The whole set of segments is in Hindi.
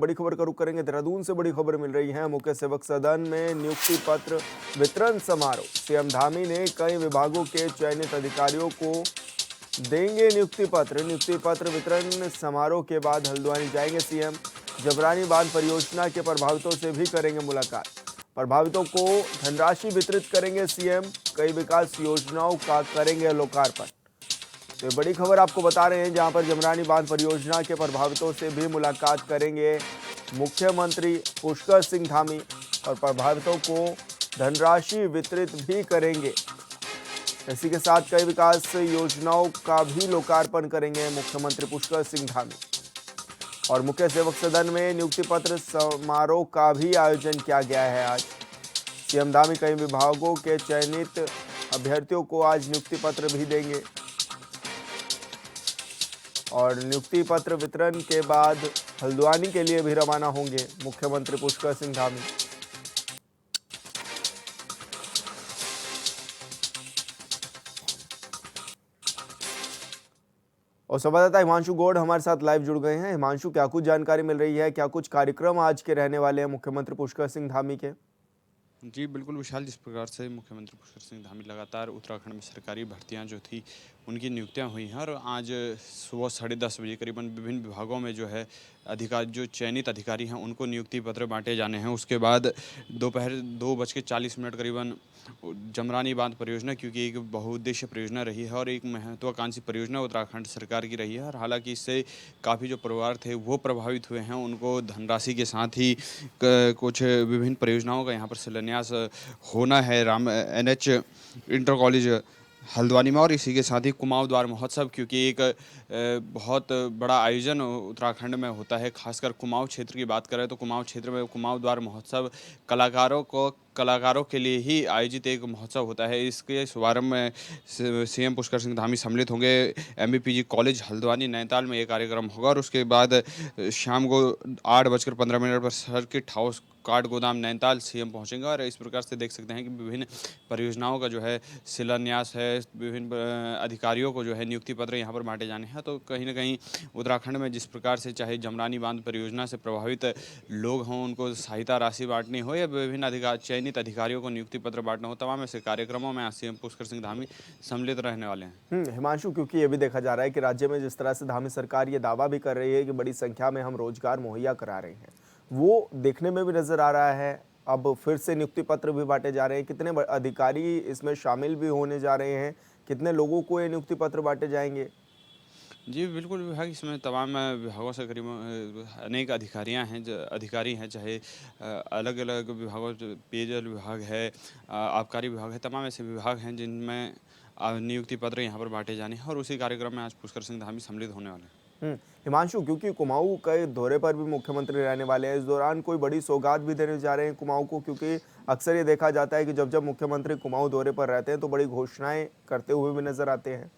बड़ी खबर का रुख करेंगे। देहरादून से बड़ी खबर मिल रही है। मुख्य सेवक सदन में नियुक्ति पत्र वितरण समारोह। सीएम धामी ने कई विभागों के चयनित अधिकारियों को देंगे नियुक्ति पत्र। नियुक्ति पत्र वितरण समारोह के बाद हल्द्वानी जाएंगे सीएम। जबरानी बांध परियोजना के प्रभावितों से भी करेंगे मुलाकात। प्रभावितों को धनराशि वितरित करेंगे सीएम। कई विकास योजनाओं का करेंगे लोकार्पण। तो ये बड़ी खबर आपको बता रहे हैं, जहां पर जमरानी बांध परियोजना के प्रभावितों से भी मुलाकात करेंगे मुख्यमंत्री पुष्कर सिंह धामी और प्रभावितों को धनराशि वितरित भी करेंगे। इसी के साथ कई विकास योजनाओं का भी लोकार्पण करेंगे मुख्यमंत्री पुष्कर सिंह धामी। और मुख्य सेवक सदन में नियुक्ति पत्र समारोह का भी आयोजन किया गया है। आज सीएम धामी कई विभागों के चयनित अभ्यर्थियों को आज नियुक्ति पत्र भी देंगे और नियुक्ति पत्र वितरण के बाद हल्द्वानी के लिए भी रवाना होंगे मुख्यमंत्री पुष्कर सिंह धामी। और संवाददाता हिमांशु गौड़ हमारे साथ लाइव जुड़ गए हैं। हिमांशु, क्या कुछ जानकारी मिल रही है? क्या कुछ कार्यक्रम आज के रहने वाले हैं मुख्यमंत्री पुष्कर सिंह धामी के? जी बिल्कुल विशाल, जिस प्रकार से मुख्यमंत्री पुष्कर सिंह धामी लगातार उत्तराखंड में सरकारी भर्तियां जो थी उनकी नियुक्तियां हुई हैं और आज सुबह 10:30 बजे करीबन विभिन्न विभागों में जो है अधिकारी जो चयनित अधिकारी हैं उनको नियुक्ति पत्र बांटे जाने हैं। उसके बाद दोपहर 2:40 करीबन जमरानी बांध परियोजना, क्योंकि एक बहुउद्देश्य परियोजना रही है और एक महत्वाकांक्षी परियोजना उत्तराखंड सरकार की रही है और हालांकि इससे काफ़ी जो परिवार थे वो प्रभावित हुए हैं, उनको धनराशि के साथ ही कुछ विभिन्न परियोजनाओं का यहाँ पर शिलान्यास होना है NH इंटर कॉलेज हल्द्वानी में। और इसी के साथ ही कुमाऊं द्वार महोत्सव, क्योंकि एक बहुत बड़ा आयोजन उत्तराखंड में होता है, खासकर कुमाऊं क्षेत्र की बात करें तो कुमाऊं क्षेत्र में कुमाऊं द्वार महोत्सव कलाकारों के लिए ही आयोजित एक महोत्सव होता है। इसके शुभारंभ में सीएम पुष्कर सिंह धामी सम्मिलित होंगे। MBPG कॉलेज हल्द्वानी नैनीताल में ये कार्यक्रम होगा और उसके बाद शाम को 8:15 पर circuit house Kathgodam Nainital CM पहुंचेंगे। और इस प्रकार से देख सकते हैं कि विभिन्न परियोजनाओं का जो है शिलान्यास है, विभिन्न अधिकारियों को जो है नियुक्ति पत्र यहां पर बांटे जाने हैं। तो कहीं ना कहीं उत्तराखंड में जिस प्रकार से चाहे जमरानी बांध परियोजना से प्रभावित लोग हों, उनको सहायता राशि बांटनी हो या विभिन्न चयनित अधिकारियों को नियुक्ति पत्र बांटना हो, तमाम ऐसे कार्यक्रमों में सीएम पुष्कर सिंह धामी सम्मिलित रहने वाले हैं। हिमांशु, क्योंकि ये भी देखा जा रहा है कि राज्य में जिस तरह से धामी सरकार ये दावा भी कर रही है कि बड़ी संख्या में हम रोजगार मुहैया करा रहे हैं, वो देखने में भी नजर आ रहा है। अब फिर से नियुक्ति पत्र भी बांटे जा रहे हैं। कितने अधिकारी इसमें शामिल भी होने जा रहे हैं? कितने लोगों को ये नियुक्ति पत्र बांटे जाएंगे? जी बिल्कुल, विभाग इसमें तमाम विभागों से करीब अनेक अधिकारी हैं, चाहे अलग अलग विभागों, पेयजल विभाग है, आबकारी विभाग है, तमाम ऐसे विभाग हैं जिनमें नियुक्ति पत्र यहाँ पर बांटे जाने हैं और उसी कार्यक्रम में आज पुष्कर सिंह धामी सम्मिलित होने वाले हैं। हिमांशु, क्योंकि कुमाऊं के दौरे पर भी मुख्यमंत्री रहने वाले हैं, इस दौरान कोई बड़ी सौगात भी देने जा रहे हैं कुमाऊं को? क्योंकि अक्सर ये देखा जाता है कि जब जब मुख्यमंत्री कुमाऊं दौरे पर रहते हैं तो बड़ी घोषणाएं करते हुए भी नजर आते हैं।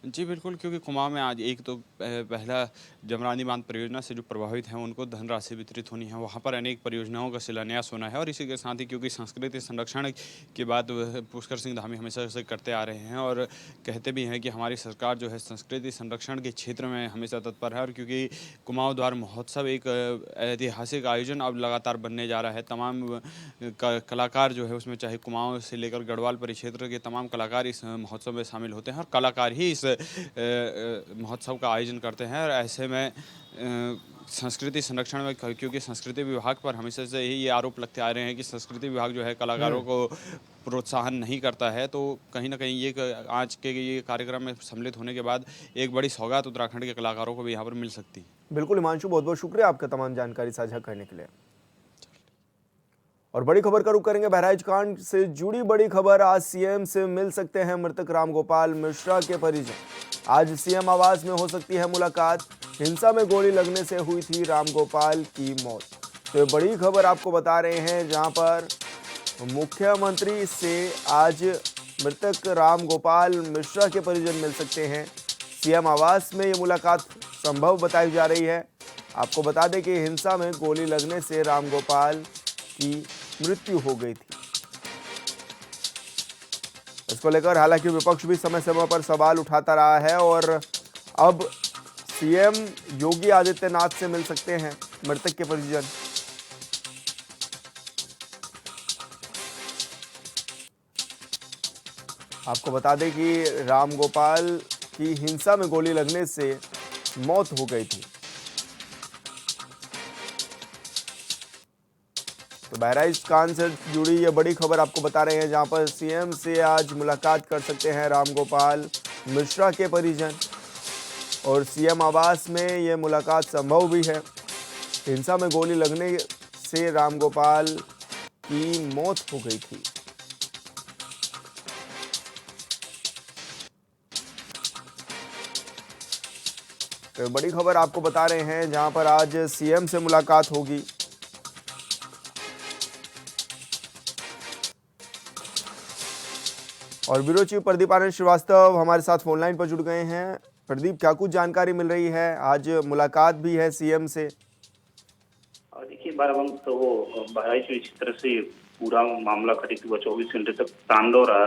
जी बिल्कुल, क्योंकि कुमाऊं में आज एक तो पहला जमरानी बांध परियोजना से जो प्रभावित हैं उनको धनराशि वितरित होनी है, वहाँ पर अनेक परियोजनाओं का शिलान्यास होना है। और इसी के साथ ही क्योंकि संस्कृति संरक्षण की बात पुष्कर सिंह धामी हमेशा से करते आ रहे हैं और कहते भी हैं कि हमारी सरकार जो है संस्कृति संरक्षण के क्षेत्र में हमेशा तत्पर है। और क्योंकि कुमाऊं द्वार महोत्सव एक ऐतिहासिक आयोजन अब लगातार बनने जा रहा है, तमाम कलाकार जो है उसमें, चाहे कुमाऊं से लेकर गढ़वाल परिक्षेत्र के तमाम कलाकार इस महोत्सव में शामिल होते हैं और कलाकार ही इस महोत्सव का आयोजन करते हैं। और ऐसे में संस्कृति संरक्षण में, क्योंकि संस्कृति विभाग पर हमेशा से ही ये आरोप लगते आ रहे हैं कि संस्कृति विभाग जो है कलाकारों को प्रोत्साहन नहीं करता है, तो कहीं ना कहीं ये आज के ये कार्यक्रम में सम्मिलित होने के बाद एक बड़ी सौगात उत्तराखंड के कलाकारों को भी यहाँ पर मिल सकती है। बिल्कुल हिमांशु, बहुत बहुत शुक्रिया आपका तमाम जानकारी साझा करने के लिए। और बड़ी खबर का रुख करेंगे। बहराइच कांड से जुड़ी बड़ी खबर। आज सीएम से मिल सकते हैं मृतक रामगोपाल मिश्रा के परिजन। आज सीएम आवास में हो सकती है मुलाकात। हिंसा में गोली लगने से हुई थी रामगोपाल की मौत। तो ये बड़ी खबर आपको बता रहे हैं, जहां पर मुख्यमंत्री से आज मृतक रामगोपाल मिश्रा के परिजन मिल सकते हैं। सीएम आवास में ये मुलाकात संभव बताई जा रही है। आपको बता दें कि हिंसा में गोली लगने से रामगोपाल की मृत्यु हो गई थी। इसको लेकर हालांकि विपक्ष भी समय समय पर सवाल उठाता रहा है और अब सीएम योगी आदित्यनाथ से मिल सकते हैं। मृतक के परिजन। आपको बता दें कि रामगोपाल की हिंसा में गोली लगने से मौत हो गई थी। तो बहराइच कांड से जुड़ी ये बड़ी खबर आपको बता रहे हैं, जहां पर सीएम से आज मुलाकात कर सकते हैं रामगोपाल मिश्रा के परिजन, और सीएम आवास में ये मुलाकात संभव भी है। हिंसा में गोली लगने से रामगोपाल की मौत हो गई थी। तो बड़ी खबर आपको बता रहे हैं, जहां पर आज सीएम से मुलाकात होगी। और ब्यूरो चीफ प्रदीप आनंद श्रीवास्तव हमारे साथ फोन लाइन पर जुड़ गए हैं। प्रदीप, क्या कुछ जानकारी मिल रही है? आज मुलाकात भी है सीएम से। और देखिए बाराबंकी तो वो बहराइच में इस तरह से पूरा मामला करीब सुबह 24 घंटे तक तांडव रहा।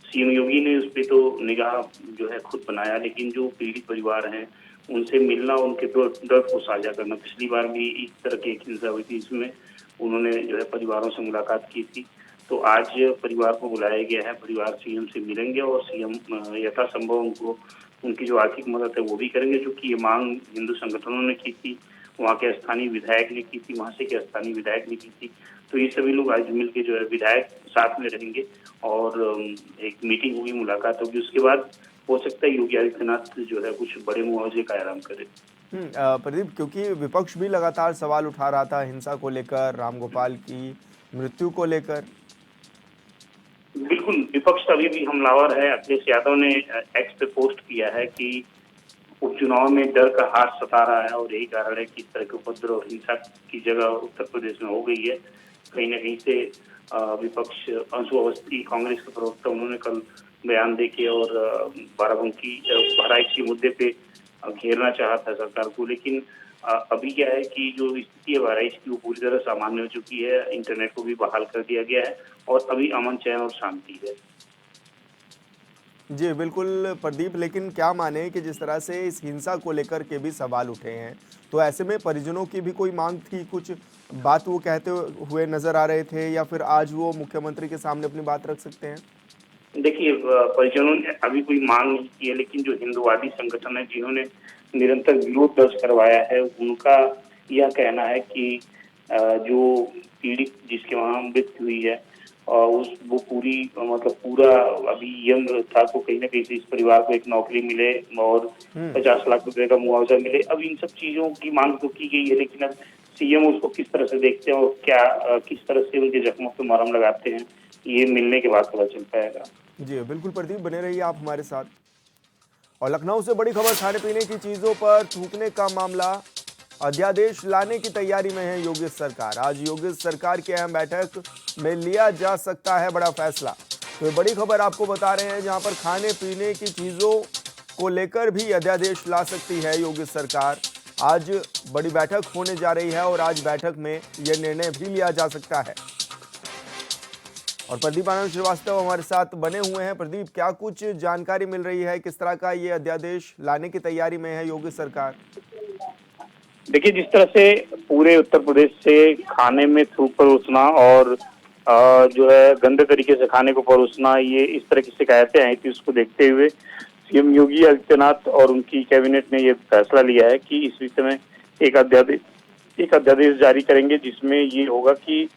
सीएम योगी ने उस पर तो निगाह जो है खुद बनाया, लेकिन जो पीड़ित परिवार हैं उनसे मिलना, उनके दर्द को साझा करना। पिछली बार भी इस तरह की एक हिंसा हुई थी, इसमें उन्होंने जो है परिवारों से मुलाकात की थी। तो आज परिवार को बुलाया गया है, परिवार सीएम से मिलेंगे और सीएम यथासंभव उनको उनकी जो आर्थिक मदद है वो भी करेंगे, जो कि ये मांग हिंदू संगठनों ने की थी, वहाँ के स्थानीय विधायक ने की थी, महाशय के स्थानीय विधायक ने की थी। तो ये सभी लोग आज मिलकर जो है विधायक साथ में रहेंगे और एक मीटिंग होगी, मुलाकात होगी। उसके बाद हो सकता है योगी आदित्यनाथ जो है कुछ बड़े मुआवजे का ऐलान करे। प्रदीप, क्योंकि विपक्ष भी लगातार सवाल उठा रहा था हिंसा को लेकर, रामगोपाल की मृत्यु को लेकर। बिल्कुल, विपक्ष अभी भी हमलावर है। अखिलेश यादव ने एक्स पे पोस्ट किया है कि उपचुनाव में डर का हाथ सता रहा है और यही कारण है कि इस तरह के उपद्रव और हिंसा की जगह उत्तर प्रदेश में हो गई है। कहीं न कहीं से विपक्ष अंशु अवस्थी, कांग्रेस के प्रवक्ता, उन्होंने कल बयान देके और बाराबंकी बहराइच के मुद्दे पे घेरना चाहा था सरकार को। लेकिन अभी क्या है कि जो स्थिति है बहराइच की वो पूरी तरह सामान्य हो चुकी है। इंटरनेट को भी बहाल कर दिया गया है और अभी अमन चैन और शांति है। जी बिल्कुल प्रदीप, लेकिन क्या माने कि जिस तरह से इस हिंसा को लेकर के भी सवाल उठे हैं, तो ऐसे में परिजनों की भी कोई मांग थी, कुछ बात वो कहते हुए नजर आ रहे थे, या फिर आज वो मुख्यमंत्री के सामने अपनी बात रख सकते हैं? देखिए, परिजनों ने अभी कोई मांग नहीं की है, लेकिन जो हिंदुवादी संगठन है जिन्होंने निरंतर विरोध दर्ज करवाया है, उनका यह कहना है कि जो पीड़ित जिसके वहाँ मृत्यु हुई है उस वो पूरी मतलब पूरा अभी यंग था, तो कहीं ना कहीं से इस परिवार को एक नौकरी मिले और 50 लाख रुपए का मुआवजा मिले। अब इन सब चीजों की मांग तो की गई है, लेकिन अब सीएम उसको किस तरह से देखते हैं और क्या किस तरह से उनके जख्मों पे मरहम लगाते हैं, ये मिलने के बाद पता चल पाएगा। जी बिल्कुल प्रदीप, बने रहिए आप हमारे साथ। और लखनऊ से बड़ी खबर, खाने पीने की चीजों पर थूकने का मामला, अध्यादेश लाने की तैयारी में है योगी सरकार। आज योगी सरकार की अहम बैठक में लिया जा सकता है बड़ा फैसला। तो ये बड़ी खबर आपको बता रहे हैं, जहां पर खाने पीने की चीजों को लेकर भी अध्यादेश ला सकती है योगी सरकार। आज बड़ी बैठक होने जा रही है और आज बैठक में यह निर्णय भी लिया जा सकता है। और प्रदीप आनंद श्रीवास्तव हमारे साथ बने हुए हैं। प्रदीप, क्या कुछ जानकारी मिल रही है, किस तरह का ये अध्यादेश लाने की तैयारी में है योगी सरकार? देखिए, जिस तरह से पूरे उत्तर प्रदेश से खाने में थूक परोसना और जो है गंदे तरीके से खाने को परोसना, ये इस तरह की शिकायतें आई थी, उसको देखते हुए सीएम योगी आदित्यनाथ और उनकी कैबिनेट ने ये फैसला लिया है कि इस विषय में एक अध्यादेश जारी करेंगे, जिसमें ये होगा कि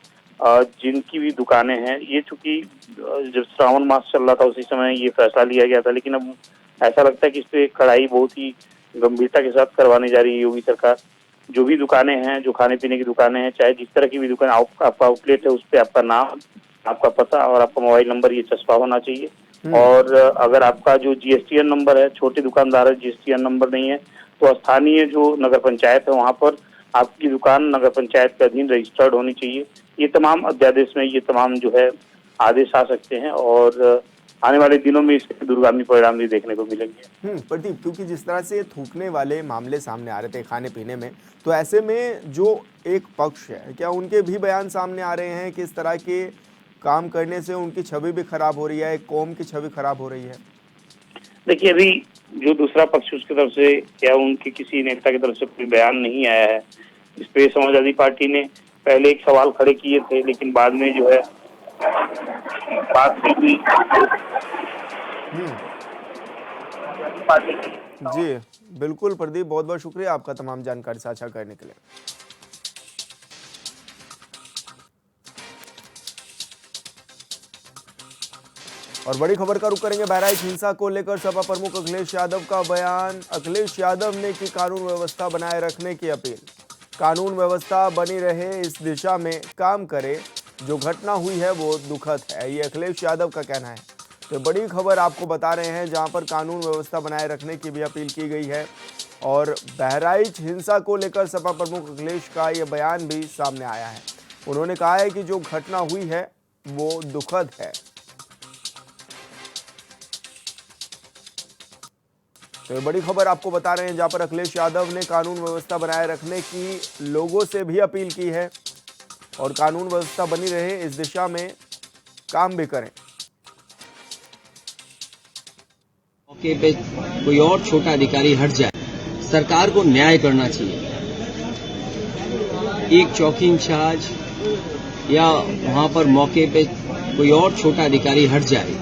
जिनकी भी दुकानें हैं, ये चूंकि जब श्रावण मास चल रहा था उसी समय ये फैसला लिया गया था, लेकिन अब ऐसा लगता है कि इस पे कड़ाई बहुत ही गंभीरता के साथ करवाने जा रही है योगी सरकार। जो भी दुकानें हैं, जो खाने पीने की दुकानें हैं, चाहे जिस तरह की भी दुकान आपका आउटलेट है, उस पर आपका नाम, आपका पता और आपका मोबाइल नंबर ये चस्पा होना चाहिए। और अगर आपका जो जीएसटीएन नंबर है, छोटे दुकानदार है, जीएसटीएन नंबर नहीं है, तो स्थानीय जो नगर पंचायत है वहाँ पर आपकी दुकान नगर पंचायत के अधीन रजिस्टर्ड होनी चाहिए। ये तमाम अध्यादेश में ये तमाम जो है आदेश आ सकते हैं और आने वाले दिनों में इसके दूरगामी परिणाम भी देखने को मिलेंगे। प्रदीप, क्योंकि जिस तरह से थूकने वाले मामले सामने आ रहे थे खाने पीने में, तो ऐसे में जो एक पक्ष है, क्या उनके भी बयान सामने आ रहे हैं कि इस तरह के काम करने से उनकी छवि भी खराब हो रही है, एक कौम की छवि खराब हो रही है? देखिए, अभी जो दूसरा पक्ष उसकी तरफ से या उनके किसी नेता की तरफ से कोई बयान नहीं आया है, इस पे समाजवादी पार्टी ने पहले एक सवाल खड़े किए थे, लेकिन बाद में जो है बात फिर भी पार्टी की। जी बिल्कुल प्रदीप, बहुत बहुत शुक्रिया आपका तमाम जानकारी साझा करने के लिए। और बड़ी खबर का रुख करेंगे बहराइच हिंसा को लेकर सपा प्रमुख अखिलेश यादव का बयान। अखिलेश यादव ने की कानून व्यवस्था बनाए रखने की अपील। कानून व्यवस्था बनी रहे इस दिशा में काम करे, जो घटना हुई है वो दुखद है, ये अखिलेश यादव का कहना है। तो बड़ी खबर आपको बता रहे हैं जहां पर कानून व्यवस्था बनाए रखने की भी अपील की गई है और बहराइच हिंसा को लेकर सपा प्रमुख अखिलेश का ये बयान भी सामने आया है। उन्होंने कहा है कि जो घटना हुई है वो दुखद है। तो ये बड़ी खबर आपको बता रहे हैं जहां पर अखिलेश यादव ने कानून व्यवस्था बनाए रखने की लोगों से भी अपील की है और कानून व्यवस्था बनी रहे इस दिशा में काम भी करें। मौके पे कोई और छोटा अधिकारी हट जाए, सरकार को न्याय करना चाहिए। एक चौकी इंचार्ज या वहां पर मौके पे कोई और छोटा अधिकारी हट जाए,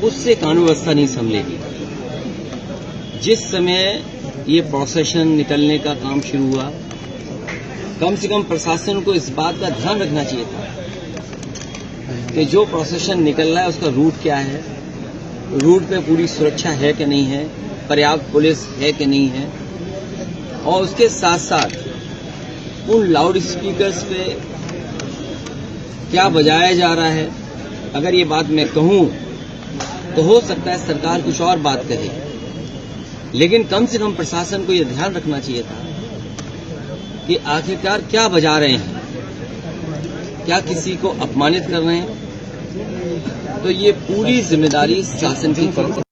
उससे कानून व्यवस्था नहीं संभलेगी। जिस समय ये प्रोसेशन निकलने का काम शुरू हुआ, कम से कम प्रशासन को इस बात का ध्यान रखना चाहिए था कि जो प्रोसेशन निकल रहा है उसका रूट क्या है, रूट पे पूरी सुरक्षा है कि नहीं है, पर्याप्त पुलिस है कि नहीं है, और उसके साथ साथ उन लाउड स्पीकर्स पे क्या बजाया जा रहा है। अगर ये बात मैं कहूं तो हो सकता है सरकार कुछ और बात कहे, लेकिन कम से कम प्रशासन को यह ध्यान रखना चाहिए था कि आखिरकार क्या बजा रहे हैं, क्या किसी को अपमानित कर रहे हैं। तो ये पूरी जिम्मेदारी शासन की है।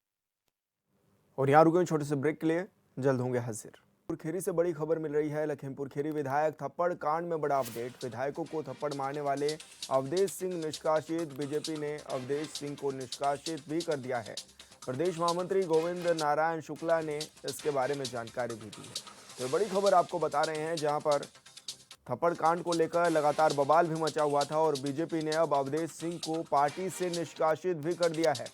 और यहाँ रुके छोटे से ब्रेक के लिए, जल्द होंगे हाजिर। लखीमपुर खीरी से बड़ी खबर मिल रही है। लखीमपुर खीरी विधायक थप्पड़ कांड में बड़ा अपडेट। विधायकों को थप्पड़ मारने वाले अवधेश सिंह निष्कासित। बीजेपी ने अवधेश सिंह को निष्कासित भी कर दिया है। प्रदेश महामंत्री गोविंद नारायण शुक्ला ने इसके बारे में जानकारी भी दी है। तो बड़ी खबर आपको बता रहे हैं जहां पर थप्पड़ कांड को लेकर लगातार बवाल भी मचा हुआ था और बीजेपी ने अब अवधेश सिंह को पार्टी से निष्कासित भी कर दिया है।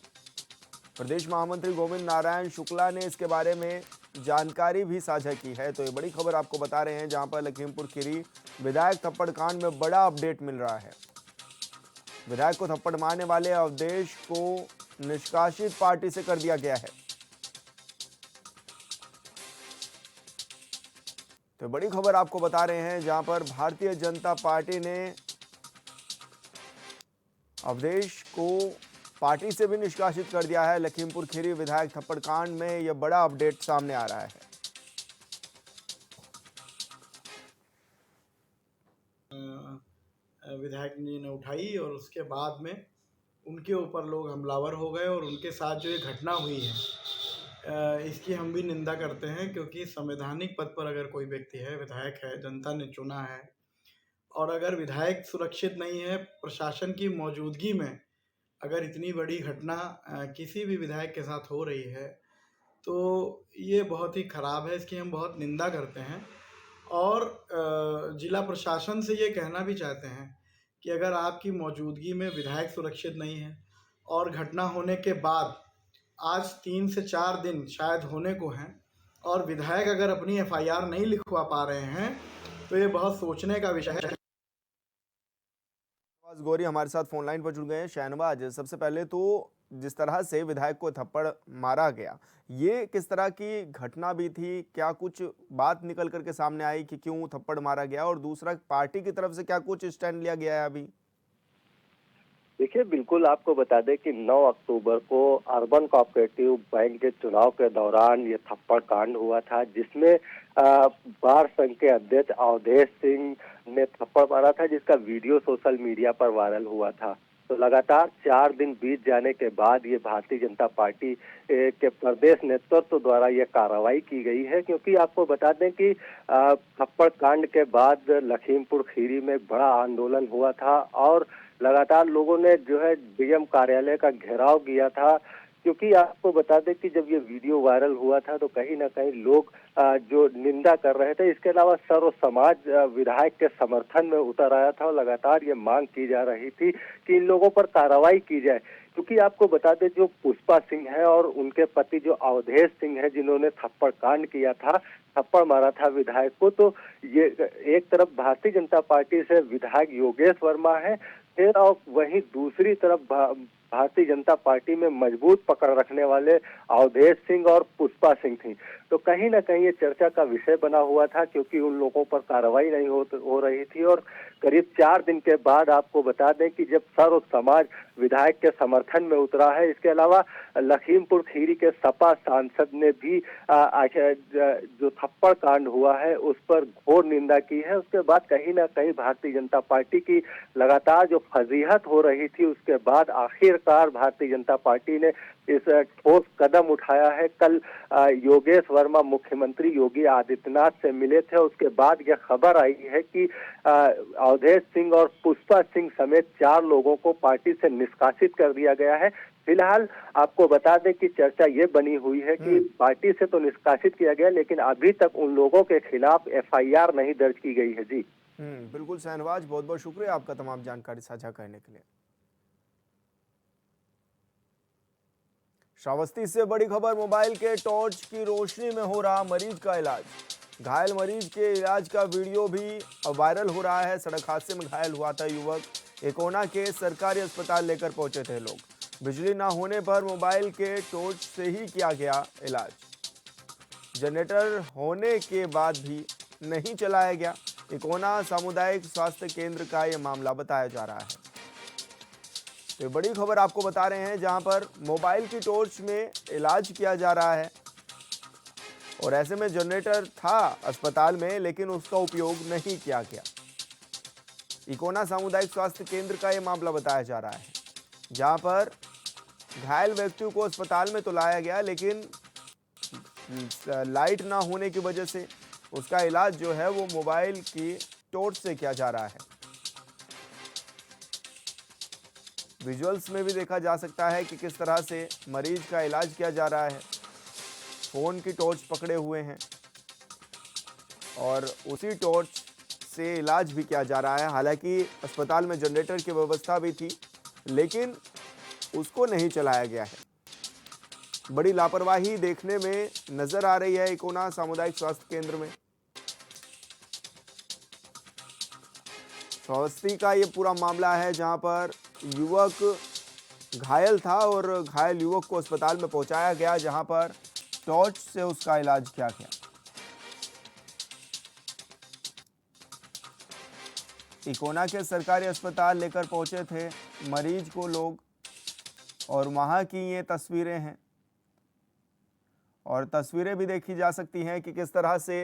प्रदेश महामंत्री गोविंद नारायण शुक्ला ने इसके बारे में जानकारी भी साझा की है। तो ये बड़ी खबर आपको बता रहे हैं जहां पर लखीमपुर खीरी विधायक थप्पड़ कांड में बड़ा अपडेट मिल रहा है। विधायक को थप्पड़ मारने वाले अवधेश को निष्कासित पार्टी से कर दिया गया है। तो बड़ी खबर आपको बता रहे हैं जहां पर भारतीय जनता पार्टी ने अवधेश को पार्टी से भी निष्कासित कर दिया है। लखीमपुर खीरी विधायक थप्पड़ कांड में यह बड़ा अपडेट सामने आ रहा है। विधायक जी ने उठाई और उसके बाद में उनके ऊपर लोग हमलावर हो गए और उनके साथ जो ये घटना हुई है इसकी हम भी निंदा करते हैं, क्योंकि संवैधानिक पद पर अगर कोई व्यक्ति है, विधायक है, जनता ने चुना है, और अगर विधायक सुरक्षित नहीं है, प्रशासन की मौजूदगी में अगर इतनी बड़ी घटना किसी भी विधायक के साथ हो रही है तो ये बहुत ही ख़राब है। इसकी हम बहुत निंदा करते हैं और जिला प्रशासन से ये कहना भी चाहते हैं कि अगर आपकी मौजूदगी में विधायक सुरक्षित नहीं है और घटना होने के बाद आज 3 से 4 दिन शायद होने को हैं और विधायक अगर अपनी एफआईआर नहीं लिखवा पा रहे हैं तो ये बहुत सोचने का विषय है। शहनवाज गौरी हमारे साथ फोन लाइन पर जुड़ गए हैं। शहनवाज, सबसे पहले तो जिस तरह से विधायक को थप्पड़ मारा गया, ये किस तरह की घटना भी थी? क्या कुछ बात निकल करके सामने आई कि क्यों थप्पड़ मारा गया? और दूसरा, पार्टी की तरफ से क्या कुछ स्टैंड लिया गया है अभी? देखिए, बिल्कुल आपको बता दें कि 9 अक्टूबर को अर्बन कोऑपरेटिव बैंक के चुनाव के दौरान ये थप्पड़ कांड हुआ था, जिसमें बार संघ के अध्यक्ष अवधेश सिंह ने थप्पड़ मारा था, जिसका वीडियो सोशल मीडिया पर वायरल हुआ था। तो लगातार 4 दिन बीत जाने के बाद ये भारतीय जनता पार्टी के प्रदेश नेतृत्व द्वारा ये कार्रवाई की गई है, क्योंकि आपको बता दें कि थप्पड़ कांड के बाद लखीमपुर खीरी में बड़ा आंदोलन हुआ था और लगातार लोगों ने जो है डीएम कार्यालय का घेराव किया था, क्योंकि आपको बता दें कि जब ये वीडियो वायरल हुआ था तो कहीं ना कहीं लोग जो निंदा कर रहे थे, इसके अलावा सर्व समाज विधायक के समर्थन में उतर आया था और लगातार ये मांग की जा रही थी कि इन लोगों पर कार्रवाई की जाए। क्योंकि आपको बता दें जो पुष्पा सिंह है और उनके पति जो अवधेश सिंह है, जिन्होंने थप्पड़ कांड किया था, थप्पड़ मारा था विधायक को, तो ये एक तरफ भारतीय जनता पार्टी से विधायक योगेश वर्मा है, फिर और वहीं दूसरी तरफ भारतीय जनता पार्टी में मजबूत पकड़ रखने वाले अवधेश सिंह और पुष्पा सिंह थी। तो कहीं ना कहीं ये चर्चा का विषय बना हुआ था, क्योंकि उन लोगों पर कार्रवाई नहीं हो रही थी। और करीब 4 दिन के बाद आपको बता दें कि जब सर्व समाज विधायक के समर्थन में उतरा है, इसके अलावा लखीमपुर खीरी के सपा सांसद ने भी जो थप्पड़ कांड हुआ है उस पर घोर निंदा की है। उसके बाद कहीं ना कहीं भारतीय जनता पार्टी की लगातार जो फजीहत हो रही थी, उसके बाद आखिरकार भारतीय जनता पार्टी ने इस ठोस कदम उठाया है। कल योगेश वर्मा मुख्यमंत्री योगी आदित्यनाथ से मिले थे। उसके बाद यह खबर आई है कि अवधेश सिंह और पुष्पा सिंह समेत 4 लोगों को पार्टी से निष्कासित कर दिया गया है। फिलहाल आपको बता दें कि चर्चा ये बनी हुई है कि पार्टी से तो निष्कासित किया गया, लेकिन अभी तक उन लोगों के खिलाफ FIR नहीं दर्ज की गई है। जी बिल्कुल शहनवाज, बहुत बहुत शुक्रिया आपका तमाम जानकारी साझा करने के लिए। श्रावस्ती से बड़ी खबर, मोबाइल के टॉर्च की रोशनी में हो रहा मरीज का इलाज। घायल मरीज के इलाज का वीडियो भी वायरल हो रहा है। सड़क हादसे में घायल हुआ था युवक। एकोना के सरकारी अस्पताल लेकर पहुंचे थे लोग। बिजली ना होने पर मोबाइल के टॉर्च से ही किया गया इलाज। जनरेटर होने के बाद भी नहीं चलाया गया। एकोना सामुदायिक स्वास्थ्य केंद्र का यह मामला बताया जा रहा है। तो बड़ी खबर आपको बता रहे हैं, जहां पर मोबाइल की टॉर्च में इलाज किया जा रहा है और ऐसे में जनरेटर था अस्पताल में, लेकिन उसका उपयोग नहीं किया गया। इकोना सामुदायिक स्वास्थ्य केंद्र का यह मामला बताया जा रहा है, जहां पर घायल व्यक्ति को अस्पताल में तो लाया गया, लेकिन लाइट ना होने की वजह से उसका इलाज जो है वो मोबाइल की टॉर्च से किया जा रहा है। विजुअल्स में भी देखा जा सकता है कि किस तरह से मरीज का इलाज किया जा रहा है। फोन की टॉर्च पकड़े हुए हैं और उसी टॉर्च से इलाज भी किया जा रहा है। हालांकि अस्पताल में जनरेटर की व्यवस्था भी थी, लेकिन उसको नहीं चलाया गया है। बड़ी लापरवाही देखने में नजर आ रही है इकोना सामुदायिक स्वास्थ्य केंद्र में। श्रावस्ती का ये पूरा मामला है, जहां पर युवक घायल था और घायल युवक को अस्पताल में पहुंचाया गया, जहां पर टॉर्च से उसका इलाज किया गया। इकोना के सरकारी अस्पताल लेकर पहुंचे थे मरीज को लोग, और वहां की ये तस्वीरें हैं। और तस्वीरें भी देखी जा सकती हैं कि किस तरह से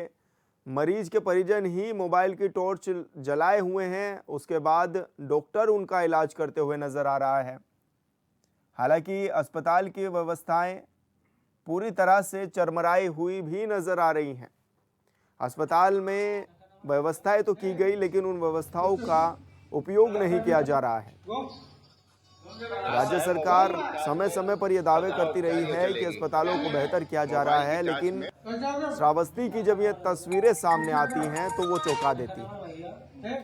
मरीज के परिजन ही मोबाइल की टॉर्च जलाए हुए हैं। उसके बाद डॉक्टर उनका इलाज करते हुए नजर आ रहा है। हालांकि अस्पताल की व्यवस्थाएं पूरी तरह से चरमराई हुई भी नजर आ रही हैं। अस्पताल में व्यवस्थाएं तो की गई, लेकिन उन व्यवस्थाओं का उपयोग नहीं किया जा रहा है। राज्य सरकार समय समय पर यह दावे करती रही है कि अस्पतालों को बेहतर किया जा रहा है, लेकिन श्रावस्ती की जब ये तस्वीरें सामने आती हैं तो वो चौंका देती हैं।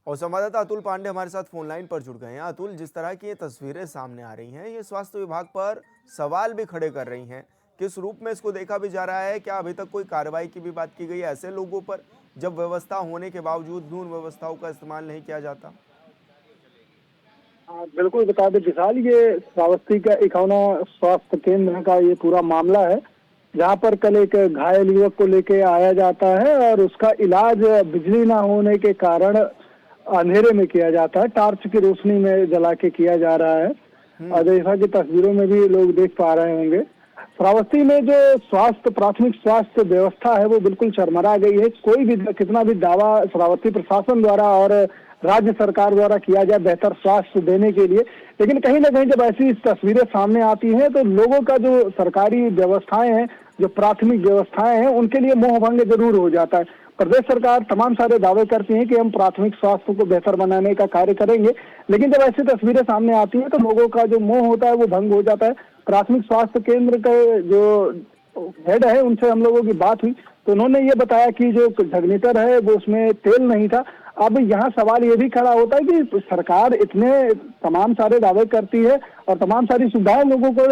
और संवाददाता अतुल पांडे हमारे साथ फोन लाइन पर जुड़ गए हैं। अतुल, जिस तरह की ये तस्वीरें सामने आ रही हैं, ये स्वास्थ्य विभाग पर सवाल भी खड़े कर रही हैं। किस रूप में इसको देखा भी जा रहा है? क्या अभी तक कोई कार्रवाई की भी बात की गई है ऐसे लोगों पर, जब व्यवस्था होने के बावजूद भी उन व्यवस्थाओं का इस्तेमाल नहीं किया जाता? बिल्कुल बता दें विशाल, ये श्रावस्ती का इकोना स्वास्थ्य केंद्र का ये पूरा मामला है, जहाँ पर कल एक घायल युवक को लेके आया जाता है और उसका इलाज बिजली ना होने के कारण अंधेरे में किया जाता है, टार्च की रोशनी में जला के किया जा रहा है। और जैसा कि तस्वीरों में भी लोग देख पा रहे होंगे, श्रावस्ती में जो प्राथमिक स्वास्थ्य व्यवस्था है वो बिल्कुल चरमरा गई है। कोई भी कितना भी दावा श्रावस्ती प्रशासन द्वारा और राज्य सरकार द्वारा किया जाए बेहतर स्वास्थ्य देने के लिए, लेकिन कहीं ना कहीं जब ऐसी तस्वीरें सामने आती हैं तो लोगों का जो सरकारी व्यवस्थाएं हैं, जो प्राथमिक व्यवस्थाएं हैं, उनके लिए मोहभंग जरूर हो जाता है। प्रदेश सरकार तमाम सारे दावे करती है कि हम प्राथमिक स्वास्थ्य को बेहतर बनाने का कार्य करेंगे, लेकिन जब ऐसी तस्वीरें सामने आती हैं तो लोगों का जो मोह होता है वो भंग हो जाता है। प्राथमिक स्वास्थ्य केंद्र के जो हेड है उनसे हम लोगों की बात हुई तो उन्होंने ये बताया कि जो जनरेटर है वो उसमें तेल नहीं था। अब यहाँ सवाल ये भी खड़ा होता है कि सरकार इतने तमाम सारे दावे करती है और तमाम सारी सुविधाएं लोगों को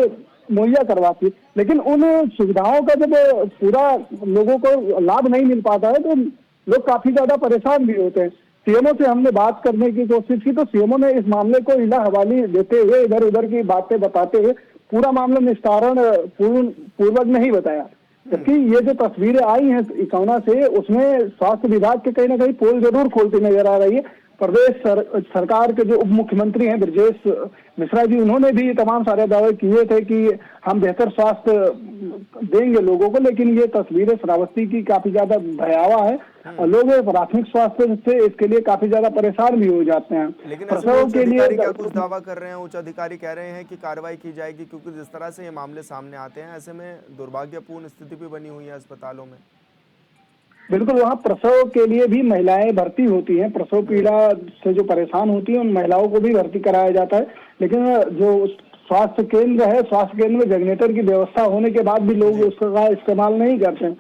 मुहैया करवाती है, लेकिन उन सुविधाओं का जब पूरा लोगों को लाभ नहीं मिल पाता है तो लोग काफी ज्यादा परेशान भी होते हैं। सीएमओ से हमने बात करने की कोशिश की तो सीएमओ ने इस मामले को हिला हवाली देते हुए इधर उधर की बातें बताते हुए पूरा मामला निस्तारण पूर्वक नहीं बताया। जबकि ये जो तस्वीरें आई हैं इकौना से उसमें स्वास्थ्य विभाग के कहीं ना कहीं पोल जरूर खोलती नजर आ रही है। प्रदेश सरकार के जो उप मुख्यमंत्री हैं ब्रजेश मिश्रा जी, उन्होंने भी तमाम सारे दावे किए थे कि हम बेहतर स्वास्थ्य देंगे लोगों को, लेकिन ये तस्वीरें श्रावस्ती की काफी ज्यादा भयावह है और लोग प्राथमिक स्वास्थ्य से इसके लिए काफी ज्यादा परेशान भी हो जाते हैं। लेकिन प्रसव के लिए क्या कुछ दावा कर रहे हैं? उच्च अधिकारी कह रहे हैं कि कार्रवाई की जाएगी, क्योंकि जिस तरह से ये मामले सामने आते हैं ऐसे में दुर्भाग्यपूर्ण स्थिति भी बनी हुई है अस्पतालों में। बिल्कुल, वहाँ प्रसव के लिए भी महिलाएं भर्ती होती हैं, प्रसव पीड़ा से जो परेशान होती हैं उन महिलाओं को भी भर्ती कराया जाता है, लेकिन जो स्वास्थ्य केंद्र है, स्वास्थ्य केंद्र में जनरेटर की व्यवस्था होने के बाद भी लोग उसका इस्तेमाल नहीं करते हैं।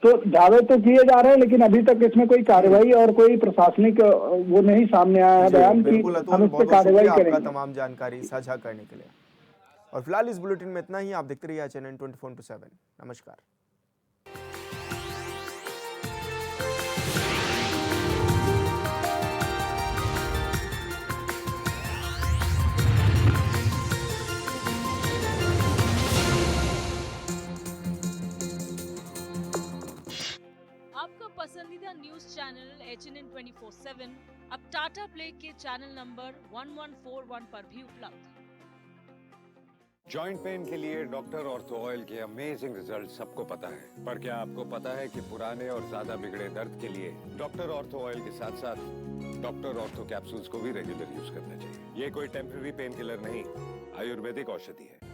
तो दावे तो किए जा रहे हैं, लेकिन अभी तक इसमें कोई कार्रवाई और कोई प्रशासनिक वो नहीं सामने आया है बयान की हम इस पर कार्रवाई करेंगे। तमाम जानकारी साझा करने के लिए। और फिलहाल इस बुलेटिन में इतना ही। आप देखते रहिए CNN 24/7। नमस्कार। आपका पसंदीदा न्यूज चैनल HNN 24/7 अब टाटा प्ले के चैनल नंबर 1141 पर भी उपलब्ध। जॉइंट पेन के लिए डॉक्टर ऑर्थो ऑयल के अमेजिंग रिजल्ट सबको पता है, पर क्या आपको पता है कि पुराने और ज्यादा बिगड़े दर्द के लिए डॉक्टर ऑर्थो ऑयल के साथ साथ डॉक्टर ऑर्थो कैप्सूल्स को भी रेगुलर यूज करना चाहिए। ये कोई टेम्पररी पेन किलर नहीं, आयुर्वेदिक औषधि है।